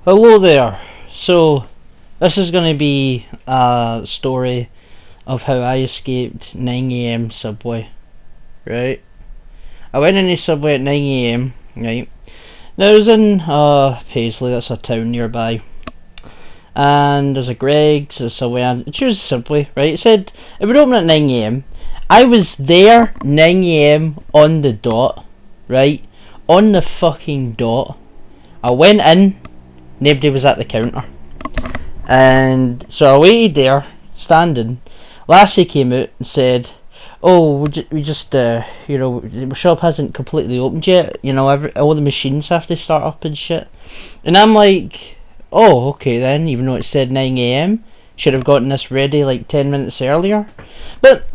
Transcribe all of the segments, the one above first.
Hello there. So, this is going to be a story of how I escaped 9 a.m. subway. Right? I went in the subway at 9 a.m. Right? Now I was in Paisley, that's a town nearby. And there's a Greg's, there's a Subway, and choose Subway, right? It said it would open at 9 a.m. I was there 9 a.m. on the dot, right? On the fucking dot. I went in. Nobody was at the counter, and so I waited there, standing. Lassie came out and said, "Oh, we just, the shop hasn't completely opened yet. All the machines have to start up and shit." And I'm like, "Oh, okay then." Even though it said 9 a.m., should have gotten this ready like 10 minutes earlier. But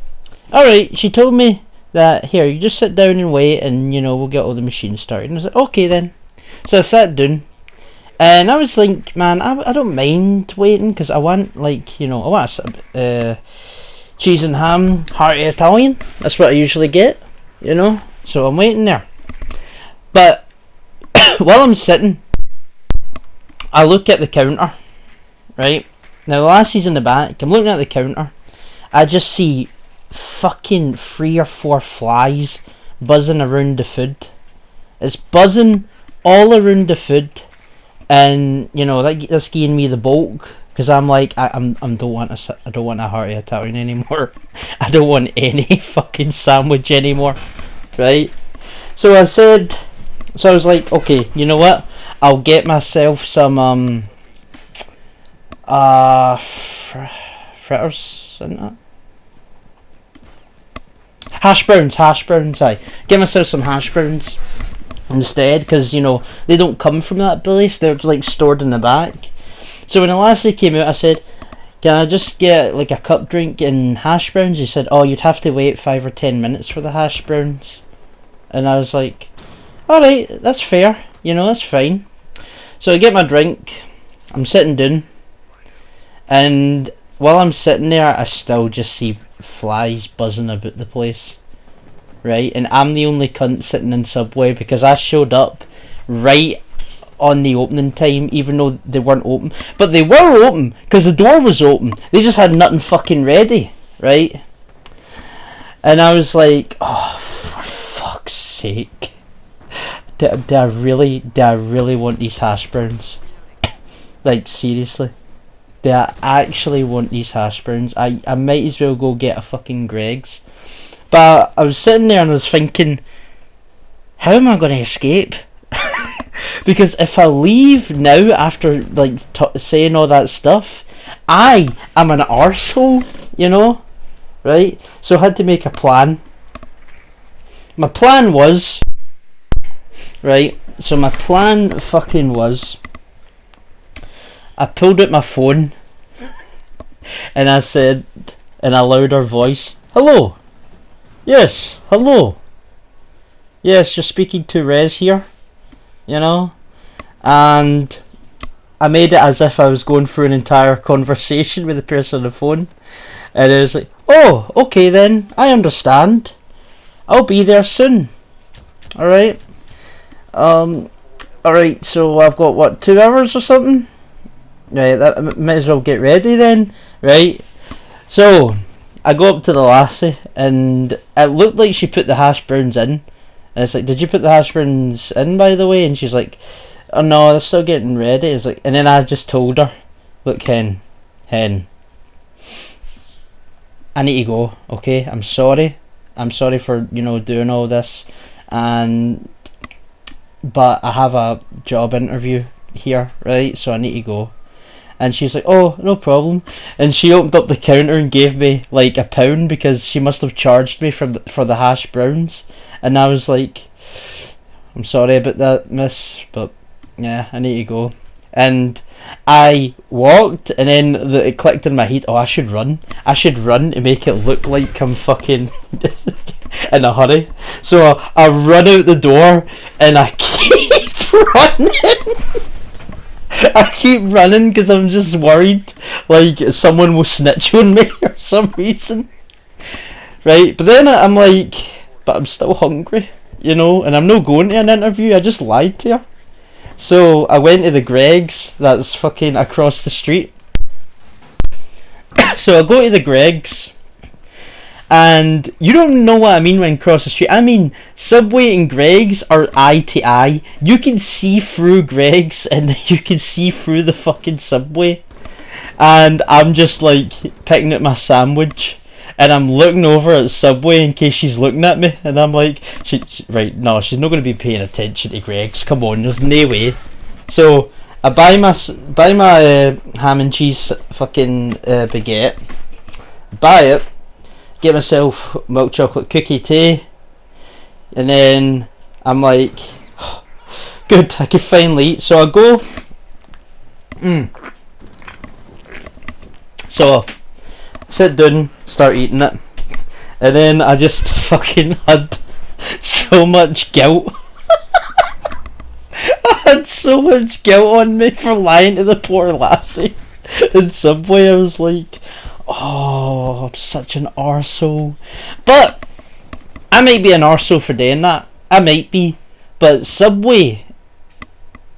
all right, she told me that here, you just sit down and wait, and we'll get all the machines started. And I was like, "Okay then." So I sat down. And I was like, man, I don't mind waiting because I want, I want cheese and ham, hearty Italian. That's what I usually get, So I'm waiting there. But while I'm sitting, I look at the counter, right? Now the lassie's in the back. I'm looking at the counter. I just see fucking 3 or 4 flies buzzing around the food. It's buzzing all around the food. And that's giving me the bulk because I'm like I don't want a hearty Italian anymore. I don't want any fucking sandwich anymore, right? So I was like, okay, you know what? I'll get myself some fritters, isn't it? Hash browns. I get myself some hash browns instead, because they don't come from that place, they're like stored in the back. So when the lassie came out, I said, "Can I just get like a cup drink and hash browns?" He said, "Oh, you'd have to wait 5 or 10 minutes for the hash browns." And I was like, "Alright, that's fair, that's fine." So I get my drink, I'm sitting down, and while I'm sitting there, I still just see flies buzzing about the place. Right, and I'm the only cunt sitting in Subway because I showed up right on the opening time, even though they weren't open. But they were open because the door was open. They just had nothing fucking ready, right? And I was like, oh, for fuck's sake, do I really want these hash browns? Like, seriously, do I actually want these hash browns? I might as well go get a fucking Greg's. But I was sitting there and I was thinking, how am I going to escape? Because if I leave now after saying all that stuff, I am an arsehole, right? So I had to make a plan. My plan was, right, so my plan fucking was, I pulled out my phone and I said in a louder voice, "Hello. Yes, hello. Yes, you're speaking to Rezz here, and I made it as if I was going through an entire conversation with the person on the phone, and it was like, "Oh, okay then, I understand. I'll be there soon. Alright. Alright, so I've got, what, 2 hours or something? Right, that might as well get ready then, right?" So I go up to the lassie, and it looked like she put the hash browns in. And it's like, "Did you put the hash browns in, by the way?" And she's like, "Oh no, they're still getting ready." It's like, and then I just told her, "Look, hen, I need to go. Okay, I'm sorry for doing all this, but I have a job interview here, right? So I need to go." And she's like, "Oh, no problem." And she opened up the counter and gave me like £1 because she must have charged me for the hash browns. And I was like, "I'm sorry about that, miss, but yeah, I need to go." And I walked, and then it clicked in my head, "Oh, I should run to make it look like I'm fucking in a hurry." So I run out the door, and I keep running. I keep running because I'm just worried like someone will snitch on me for some reason, right? But then I'm like, but I'm still hungry, and I'm not going to an interview. I just lied to her. So I went to the Greg's that's fucking across the street. So I go to the Greg's, and you don't know what I mean when cross the street. I mean, Subway and Greg's are eye to eye. You can see through Greg's and you can see through the fucking Subway. And I'm just like picking at my sandwich, and I'm looking over at Subway in case she's looking at me, and I'm like, right, no, she's not going to be paying attention to Greg's. Come on, there's no way. So I buy my ham and cheese fucking baguette, buy it, get myself milk chocolate cookie tea, and then I'm like, good, I can finally eat. So I go, so sit down, start eating it, and then I just fucking had so much guilt. I had so much guilt on me for lying to the poor lassie in Subway. I was like, oh, I'm such an arsehole. But I might be an arsehole for doing that. I might be. But Subway,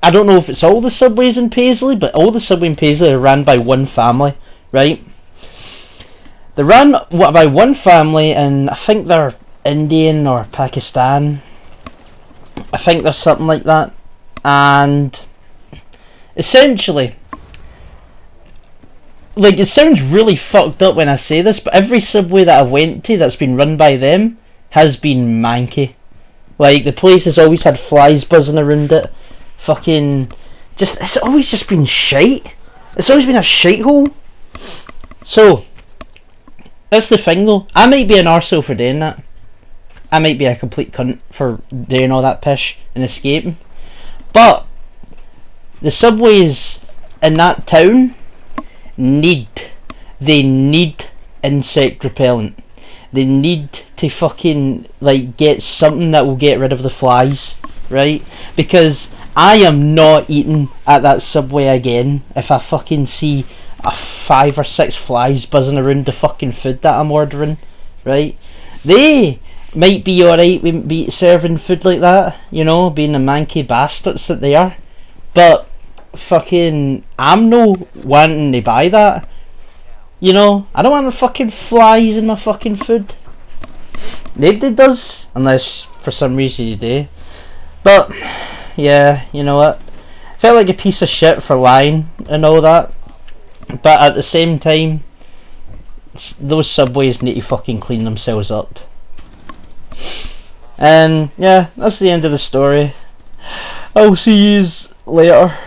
I don't know if it's all the Subways in Paisley, but all the Subway in Paisley are run by one family, right? They're run by one family, and I think they're Indian or Pakistan. I think there's something like that. And essentially, like, it sounds really fucked up when I say this, but every Subway that I went to that's been run by them has been manky. Like, the place has always had flies buzzing around it. Fucking, it's always just been shite. It's always been a shithole. So, that's the thing though. I might be an arsehole for doing that. I might be a complete cunt for doing all that pish and escaping. But the Subways in that town need insect repellent. They need to fucking like get something that will get rid of the flies, right? Because I am not eating at that Subway again if I fucking see 5 or 6 flies buzzing around the fucking food that I'm ordering, right? They might be alright with be serving food like that, you know, being the manky bastards that they are, but fucking I'm no wanting to buy that, you know. I don't want the fucking flies in my fucking food. Nobody does, unless for some reason you do. But yeah, you know what, I felt like a piece of shit for lying and all that, but at the same time, those Subways need to fucking clean themselves up. And yeah, that's the end of the story. I'll see yous later.